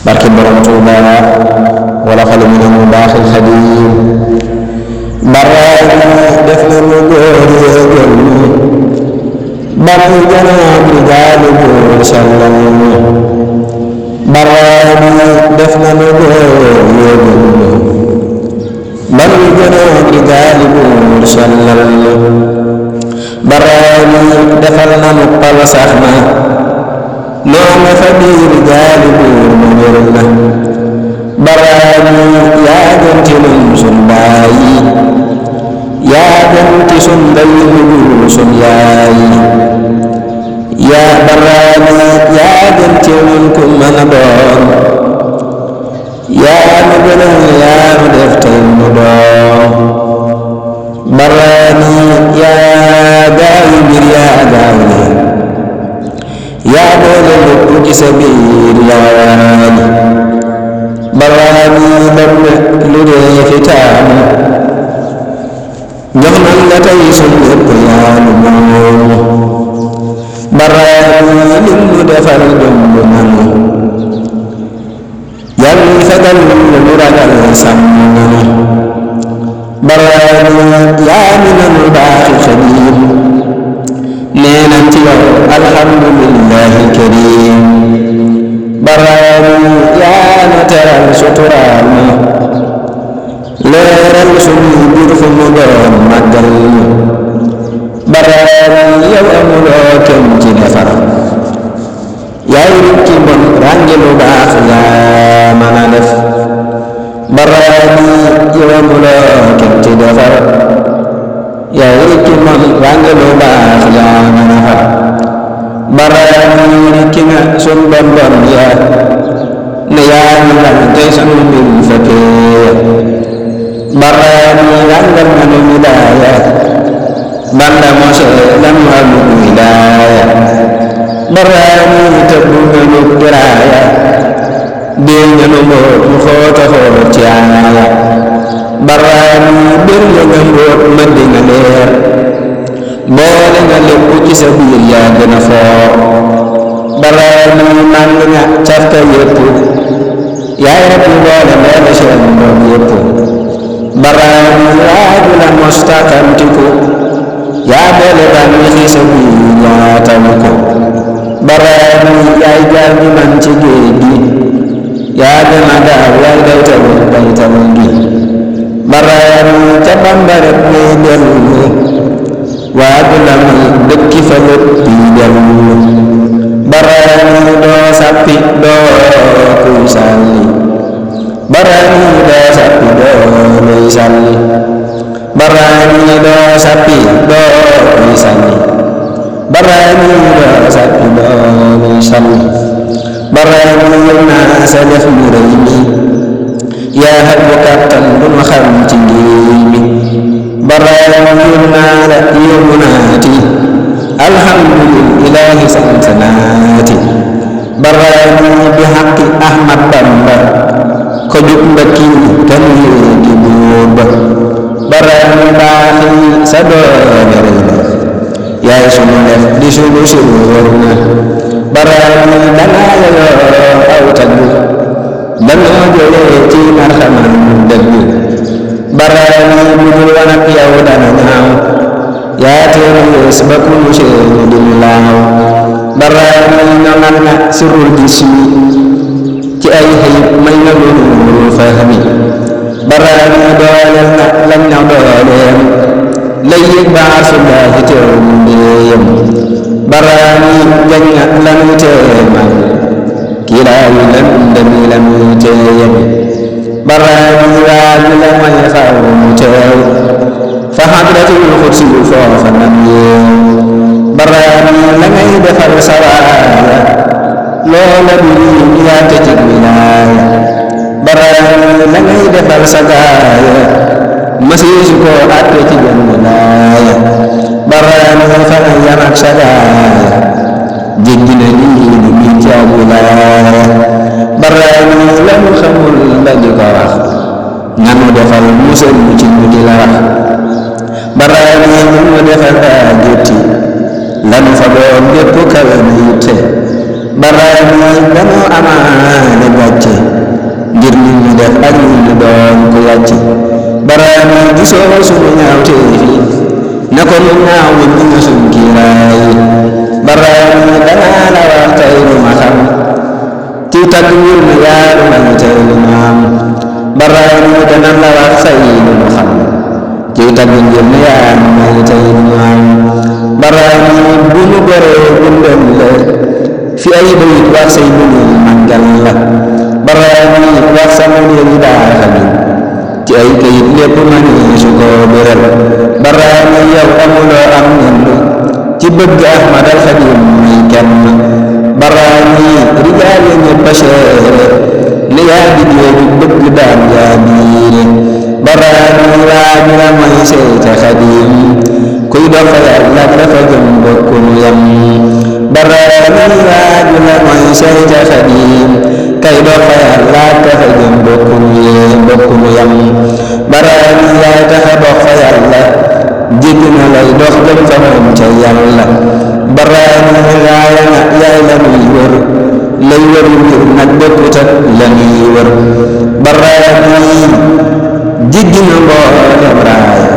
barke borom Tuuba wala xale mi ne mu baaxil xadim baraani def na lu góor yéegal bari janaab rijaalu góor sallal baraani def na lu góor yéegal bari janaab rijaalu góor sallal baraani defal na nu pal sax na noonu fa biir rijaalu góor mu wér na baraani yaa gën ci nun sun baayi yaa gën ci sun ndey lu jur sun yaayi yaa baraani yaa gën ci nun ku mën a doon yaa nu gënal yaa nu def tey nu doon baraani yaa gaayu mbir yaa gaaw leen yaa boole lépp ci sa biir yaani baraani bari lu dee fi taamu jox nan la tey sun lépp yaanu moom baraani lim nu defal dëmb nanu yàlla fegal lu ragal sàmm nanu baraani yaa mi nanu baaxi xadim nee na ci yow alhamdulillahi karim baraani yaa na teral suturaal na leeral suñuy biir fu mu doon màggal baraani yow amuloo kenn ci defar yaay rikki bon ràngi lu baax yaa mën a def baraani yow amuloo kenn ci defar yaay rikki bon ràngi lu baax yaa mën a far baraani rikki nga sun bon bon yaa ne yaa ñu lan tey sunu mbir fekkee baraani ràngal na nu wilaaya banda mose lanu amu wilaaya baraani tëbb na nu diraaya dee nga nu mboot mu xoota xoot yaaya baraani bir nga mboot ma di nga leer boole nga lépp ci sa biir yaa gën a foor baraani màng nga cafka yépp yaay rabbi boole mboole seen doom yépp baraani waaju la mostaqamtiku yaa boole bànneexi sa biir yaatalu ko baraani yaay jaar ñu man ci géej gi yaa gën a gaaw yaay daytalu gi baraani ca Bamba rek ngay dellu waaju la may dëkki fa lépp di dellu baraani doo sàppi doo kuy sàlli baraani doo sàppi doo kuy sàlli baraani doo sàppi doo kuy sàlli baraani doo sàppi doo kuy sàlli baraani yëg naa sa def mu rëy mi yaa xat bu kàttan bu nu xam ci ngir mi baraani yëg naa la yëngu naati alhamdulillahi sant naati baraani bi xaqi Ahmad Bamba ko jub mbakki kan yéegi buur ba baraani baaxi sa doone rëy na yaay sunu def di sunu suur na baraani danaa yeyoo aw tagg danoo jëlee ci marxaman dëgg baraani bu dul wan ak yow dana ñaaw yaa teeru yees ba ku mu seeni di laaw baraani ñoŋal na sirul jismi ci ay xëyib may na lu nuurul fahmi baraani dooleel na lam ñaw dooleem lay yëg baasullaahi teew mbéyam baraani jañ na lanuy teemal kiraayu lan ndami lanuy teeyam baraani waaju la may xaw mu teew fa hadratul xudsi yu foofa nam yeew baraani la ngay defal sawaaya loola du riim yaa tëjëg wilaaya baraani la ngay defal sagaaya masiisu ko àtte ci jëm wilaaya baraani fa nga yam ak sagaaya jéggi na lii ni bii caab wilaaya baraani la mu xamul la di ko wax nanu defal musal mu ci ñu di la wax baraani mu defal daa gétti lanu fa doon lépp kawe na yitte baraani danoo amaane gàcce gisoo sunu ñaawteefi na ko nu ñaaw ñu na sun kiiraay baraani danaa la wax tey lu ma xam ci tagg wur na yaaru may tey lu maam baraani dana la wax say lu mu xam ci tagg ngir na yaaru may tey lu maam baraani bu nu goree bundam la fi ay bayit wax say mënu màggal la baraani wax sa mënu yi daa xamin ci ay kayit lépp ma ni su ko beral baraani yow amuloo am nenn ci bëgg Ahmad al Xadim muy kenn baraani rijaal ya ñëpp a seere ne yaa di jéegi bëgg daan yaa biire baraani waaju la mooy seyta Xadim kuy doxa Yàlla dafa jëm bokkul yam baraani waaju la mooy seyta Xadim kay doxa Yàlla dafa jëm bokkul yam baraani yaay taxa dox fa Yàlla jégg na lay dox jëm fa moom ca Yàlla baraani raaya na yaay la nuy wër lay wëru ngir nag bépp tat la nuy wër baraani jéggi na mboolem raaya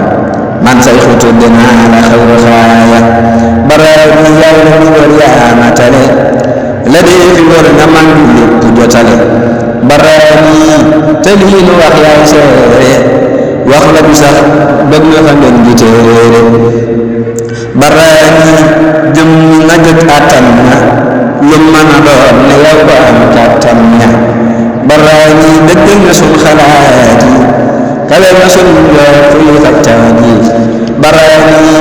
man say xutu dinaa la xayru xaaya baraani yaay la nuy wër yaa matale la dee fi wër na man lépp jotale baraani te lii nu wax yaay seere wax la bi sax bëgg nga fa ngeen gi téere baraani jëm na jëg attan na lu mën a doon ne yow ko am kàttan na baraani dëggal na sun xalaat yi kawe na sun njort yi xattaat yi baraani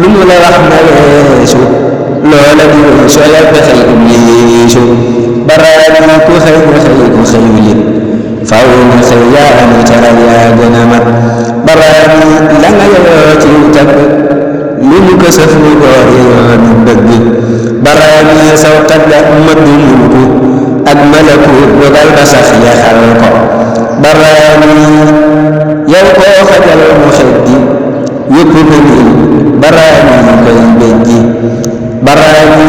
lu mu la wax na weesu loola di weesu yow pexey Ibliisu baraani ku xëy nga xëy ku xëyulit faw nga xëy yaa ni taral yaa gën a mat baraani la nga yeyoo ci tagg lu mu ko sëf ni góor yeyoo nu dëgg baraani saw tagg ak mëddu mulku ak malakut bu dal ba sax yaxal ko baraani yow koo xajal mu xeddi yëpp ko nii baraani koy béjji baraani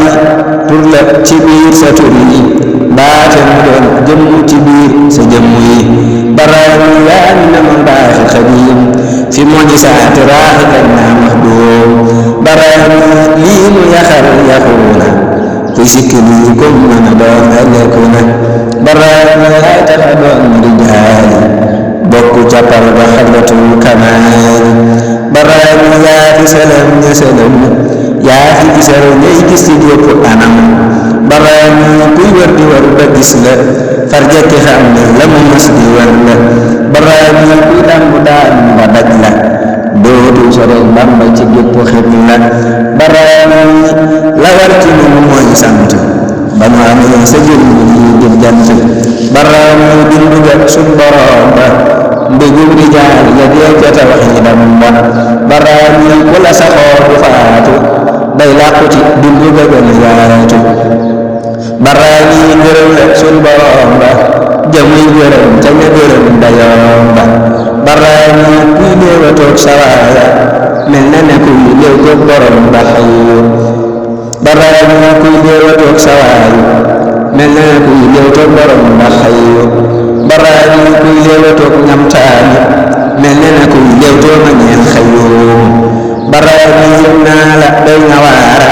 tur la ci biir sa tur yi baate mu doon jëmm ci biir sa jëmm yi baraani yaa ni na ma baaxi Xadim fi moñi saati raaxi kan naa max doom baraani lii mu yaxal yaxuuna kuy sikki lii kom mën a doon ëllëku na baraani yaay taxa doon rijaali bokku cappal ba xadratul kamaali baraani yaa fi salam ña salam yaa fi gisal ñay gis ci yëpp anam baraani kuy wër di wër ba gis la far jekki xam ne la mu mas di wër la baraani kuy dàmbu daan ba daj la dootu sore Bamba ci gépp xit la baraani la war ci nun mooy sant ba nu amee sa jëm yi jëm jant baraani bindu ga sun borom ba mbégum rijaal ya dee ca tawxiidam ba baraani ku la saxoo du faatu day làquti dundu ga gën a yaatu baraani ngërëm la sun borom ba jëmuy gërëm te ña gërëm dayoom ba baraani kuy léewa toog sawaaya mel na ne kuy léew toog borom ba xayu baraani kuy léewa toog sawaayu mel na ne kuy léew toog borom ba xayu baraani kuy léewa toog ñamtaani mel na ne kuy léew toog ma ñeen xayu baraani yëm naa la doy nga waara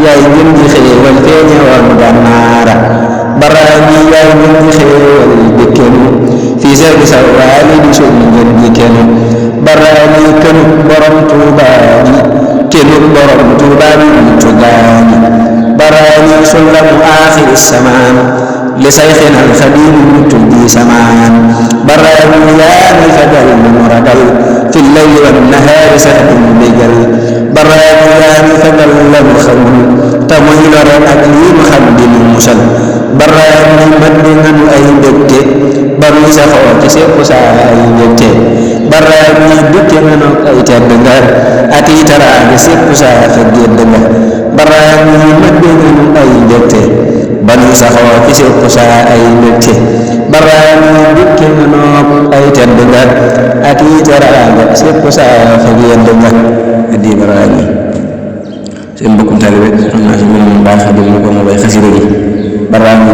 yaay gën di xéewal feeñe woon gànnaara baraani yaay gën di xéewal dëkkenu fii sa gi saw waali di sun gën di kenu baraani kënu borom tuubaani kenu borom tuubaani tugaani baraani sullamu aaxiri samaan li sayxina alxadiim tuddi samaan baraani yaa ni fagal mu ragal fi layli wan nahaari sax di bégal baraani yaa ni fagal la mu xamul te muy lore ak lii mu xam di mu musal baraani mat di nganu ay mbégte ba muy saxoo ci sépp saa ay mbégte baraani dukke nganu ay tedd nga ak i taraange sépp saa fa gédd nga baraani mat di nganu ay mbégte ba muy saxoo ci sépp saa ay mbégte baraani dukke nganu ay tedd nga ak i taraange sépp saa fa gédd nga di baraani seen mbokkum taalibe am naa si mën baax a jël ko mu bay xasida gi baraani